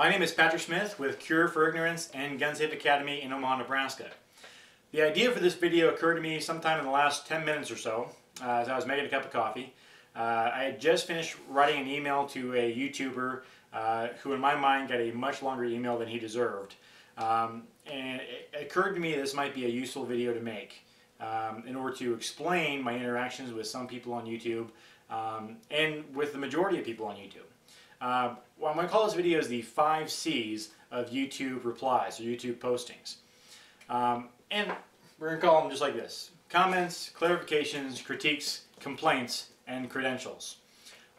My name is Patrick Smith with Cure for Ignorance and Gun Safe Academy in Omaha, Nebraska. The idea for this video occurred to me sometime in the last 10 minutes or so as I was making a cup of coffee. I had just finished writing an email to a YouTuber who in my mind got a much longer email than he deserved. And it occurred to me this might be a useful video to make in order to explain my interactions with some people on YouTube and with the majority of people on YouTube. Well, I'm going to call this video the 5 C's of YouTube replies or YouTube postings. And we're going to call them just like this: comments, clarifications, critiques, complaints, and credentials.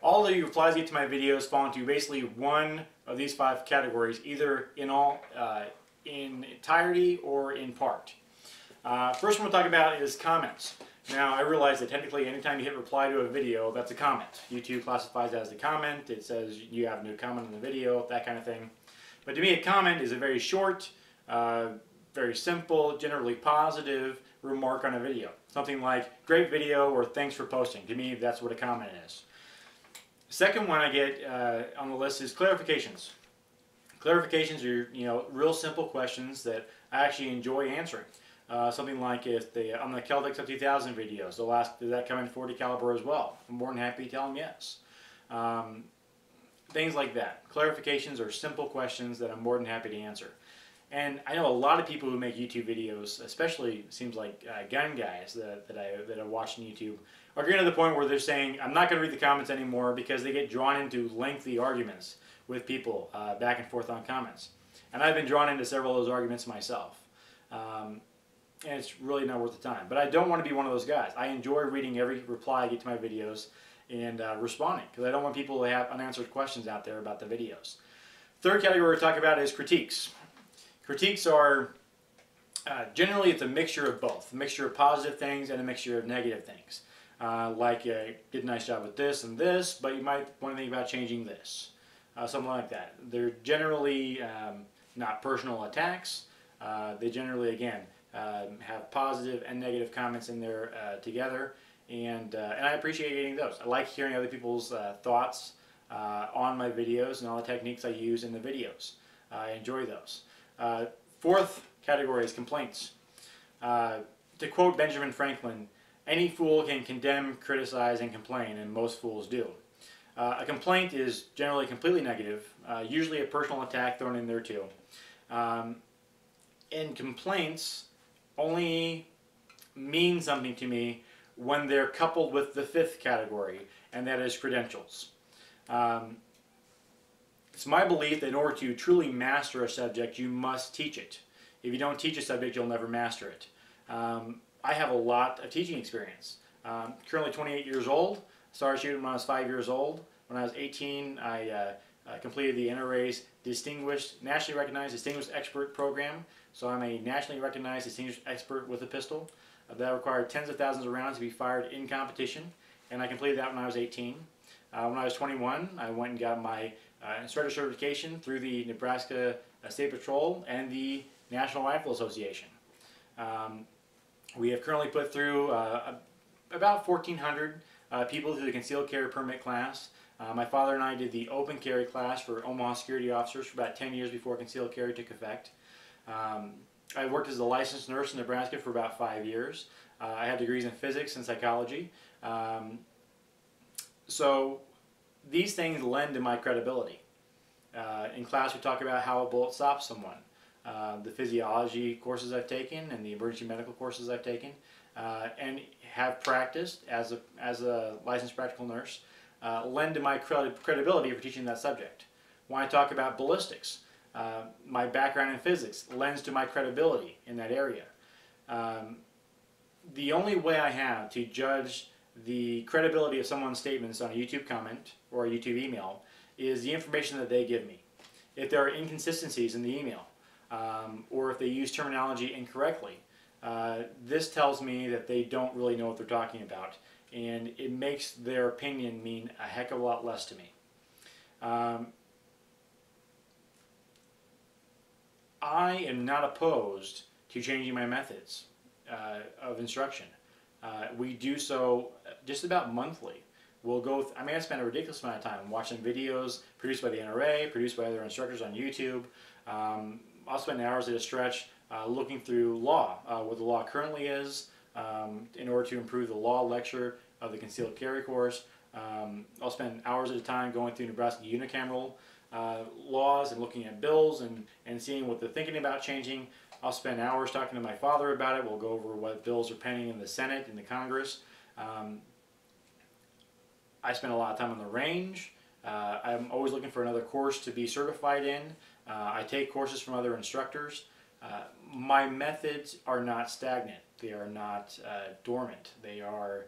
All the replies I get to my videos fall into basically one of these 5 categories, either in entirety or in part. First one we'll talk about is comments. Now, I realize that technically anytime you hit reply to a video, that's a comment. YouTube classifies it as a comment. It says you have no comment on the video, that kind of thing. But to me, a comment is a very short, very simple, generally positive remark on a video. Something like, great video, or thanks for posting. To me, that's what a comment is. Second one I get on the list is clarifications. Clarifications are, real simple questions that I actually enjoy answering. Something like if on the Celtic 50,000 videos, they'll ask, does that come in 40 caliber as well? I'm more than happy to tell them yes. Things like that. Clarifications are simple questions that I'm more than happy to answer. And I know a lot of people who make YouTube videos, especially it seems like gun guys that I watch on YouTube, are getting to the point where they're saying, I'm not going to read the comments anymore because they get drawn into lengthy arguments with people back and forth on comments. And I've been drawn into several of those arguments myself. And it's really not worth the time. But I don't want to be one of those guys. I enjoy reading every reply I get to my videos and responding, because I don't want people to have unanswered questions out there about the videos. Third category we're talking about is critiques. Critiques are generally it's a mixture of both, a mixture of positive things and a mixture of negative things. Like did a nice job with this and this, but you might want to think about changing this. Something like that. They're generally not personal attacks. They generally, again, have positive and negative comments in there together, and I appreciate getting those. I like hearing other people's thoughts on my videos and all the techniques I use in the videos. I enjoy those. Fourth category is complaints. To quote Benjamin Franklin, any fool can condemn, criticize, and complain, and most fools do. A complaint is generally completely negative, usually a personal attack thrown in there too. And complaints only mean something to me when they're coupled with the 5th category, and that is credentials. It's my belief that in order to truly master a subject, you must teach it. If you don't teach a subject, you'll never master it. I have a lot of teaching experience. Currently 28 years old. Started shooting when I was 5 years old. When I was 18, I completed the NRA's nationally recognized Distinguished Expert program. So I'm a nationally recognized Distinguished Expert with a pistol. That required tens of thousands of rounds to be fired in competition, and I completed that when I was 18. When I was 21, I went and got my instructor certification through the Nebraska State Patrol and the National Rifle Association. We have currently put through about 1,400 people through the concealed carry permit class. My father and I did the open carry class for Omaha security officers for about 10 years before concealed carry took effect. I worked as a licensed nurse in Nebraska for about 5 years. I have degrees in physics and psychology. So these things lend to my credibility. In class we talk about how a bullet stops someone. The physiology courses I've taken and the emergency medical courses I've taken, and have practiced as a licensed practical nurse, lend to my credibility for teaching that subject. When I talk about ballistics, my background in physics lends to my credibility in that area. The only way I have to judge the credibility of someone's statements on a YouTube comment or a YouTube email is the information that they give me. If there are inconsistencies in the email, or if they use terminology incorrectly, this tells me that they don't really know what they're talking about, and it makes their opinion mean a heck of a lot less to me. I am not opposed to changing my methods of instruction. We do so just about monthly. I may spend a ridiculous amount of time watching videos produced by the NRA, produced by other instructors on YouTube. I'll spend hours at a stretch looking through law, what the law currently is, in order to improve the law lecture of the concealed carry course. I'll spend hours at a time going through Nebraska unicameral laws and looking at bills and seeing what they're thinking about changing. I'll spend hours talking to my father about it. We'll go over what bills are pending in the Senate, in the Congress. I spend a lot of time on the range. I'm always looking for another course to be certified in. I take courses from other instructors. My methods are not stagnant. They are not dormant. They are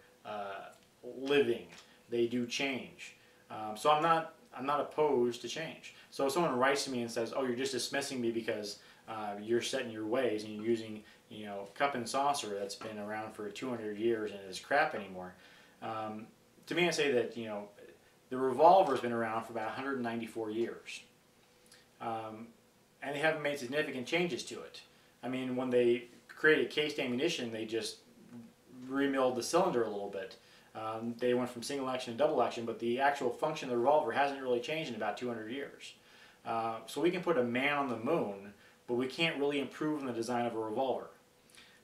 living. They do change. So I'm not opposed to change. So if someone writes to me and says, "Oh, you're just dismissing me because you're set in your ways and you're using, cup and saucer that's been around for 200 years and is crap anymore," to me, I say that the revolver's been around for about 194 years, and they haven't made significant changes to it. I mean, when they created cased ammunition, they just remilled the cylinder a little bit. They went from single action to double action, but the actual function of the revolver hasn't really changed in about 200 years. So we can put a man on the moon, but we can't really improve on the design of a revolver.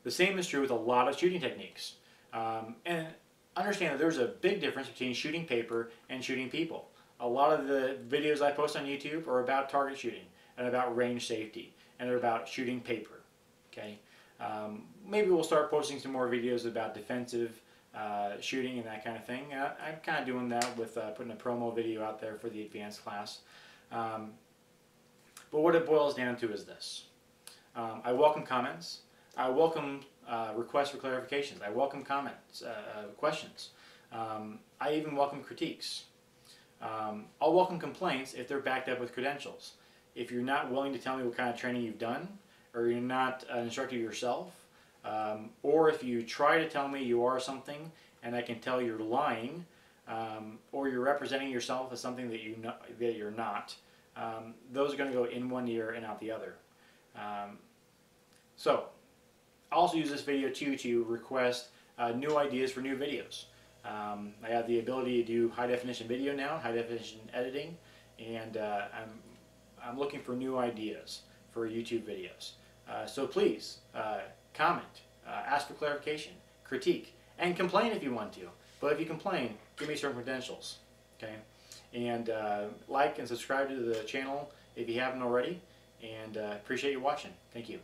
The same is true with a lot of shooting techniques. And understand that there's a big difference between shooting paper and shooting people. A lot of the videos I post on YouTube are about target shooting and about range safety, and they're about shooting paper. Okay, maybe we'll start posting some more videos about defensive shooting and that kind of thing. I'm kind of doing that with putting a promo video out there for the advanced class. But what it boils down to is this. I welcome comments. I welcome requests for clarifications. I welcome comments, questions. I even welcome critiques. I'll welcome complaints if they're backed up with credentials. If you're not willing to tell me what kind of training you've done, or you're not an instructor yourself, or if you try to tell me you are something and I can tell you're lying, or you're representing yourself as something that you're not, those are going to go in one ear and out the other. So I'll also use this video too to request new ideas for new videos. I have the ability to do high definition video now, high definition editing, and I'm looking for new ideas for YouTube videos. So please comment, ask for clarification, critique, and complain if you want to. But if you complain, give me some credentials. Okay, and like and subscribe to the channel if you haven't already. And appreciate you watching. Thank you.